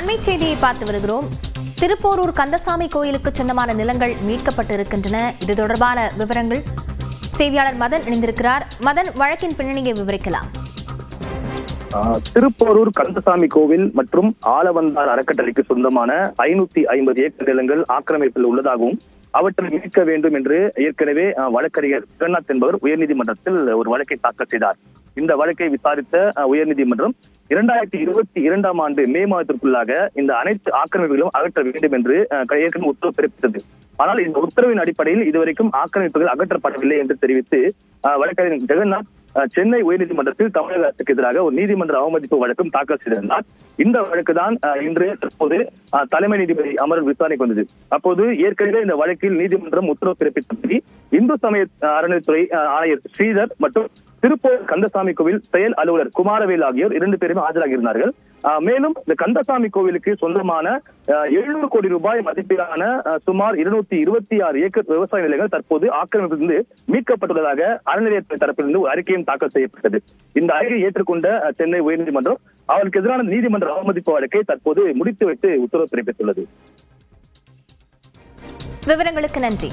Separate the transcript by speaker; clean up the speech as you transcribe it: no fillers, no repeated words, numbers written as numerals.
Speaker 1: அண்மை செய்தியை பார்த்து வருகிறோம். திருப்போரூர் கந்தசாமி கோயிலுக்கு சொந்தமான நிலங்கள் மீட்கப்பட்டு இருக்கின்றன. இது தொடர்பான விவரங்கள் செய்தியாளர் மதன் இணைந்திருக்கிறார். மதன், வழக்கின் பின்னணியை விவரிக்கலாம்.
Speaker 2: திருப்போரூர் கந்தசாமி கோவில் மற்றும் ஆலவந்தார் அறக்கட்டளைக்கு சொந்தமான 550 ஏக்கர் நிலங்கள் ஆக்கிரமிப்பில் உள்ளதாகவும் அவற்றை மீட்க வேண்டும் என்று ஏற்கனவே வழக்கறிஞர் ஜெகநாத் என்பவர் உயர்நீதிமன்றத்தில் ஒரு வழக்கை தாக்கல் செய்தார். இந்த வழக்கை விசாரித்த உயர்நீதிமன்றம் 2022ஆம் ஆண்டு மே மாதத்திற்குள்ளாக இந்த அனைத்து ஆக்கிரமிப்புகளும் அகற்ற வேண்டும் என்று ஏற்கனவே உத்தரவு பிறப்பித்தது. ஆனால் இந்த உத்தரவின் அடிப்படையில் இதுவரைக்கும் ஆக்கிரமிப்புகள் அகற்றப்படவில்லை என்று தெரிவித்து வழக்கறிஞர் ஜெகநாத் சென்னை உயர்நீதிமன்றத்தில் தமிழக அரசுக்கு எதிராக ஒரு நீதிமன்ற அவமதிப்பு வழக்கும் தாக்கல் செய்திருந்தார். இந்த வழக்குதான் இன்று தற்போது தலைமை நீதிபதி அமர்வு விசாரணைக்கு வந்தது. அப்போது ஏற்கனவே இந்த வழக்கில் நீதிமன்றம் உத்தரவு பிறப்பித்தபடி இந்து சமய அறநிலைத்துறை ஆணையர் ஸ்ரீதர் மற்றும் திருப்போரூர் கந்தசாமி கோவில் செயல் அலுவலர் குமாரவேல் ஆகியோர் 2 பேருமே ஆஜராகியிருந்தார்கள். மேலும் இந்த கந்தசாமி கோவிலுக்கு சொந்தமான 700 கோடி ரூபாய் மதிப்பிலான சுமார் 226 ஏக்கர் விவசாய நிலங்கள் தற்போது ஆக்கிரமிப்பிலிருந்து மீட்கப்பட்டுள்ளதாக அறநிலையத்துறை தரப்பிலிருந்து ஒரு அறிக்கையும் தாக்கல் செய்யப்பட்டது. இந்த அறிக்கையை ஏற்றுக்கொண்ட சென்னை உயர்நீதிமன்றம் அவருக்கு எதிரான நீதிமன்ற அவமதிப்பு வழக்கை தற்போது முடித்து வைத்து உத்தரவு பிறப்பித்துள்ளது.
Speaker 1: விவரங்களுக்கு நன்றி.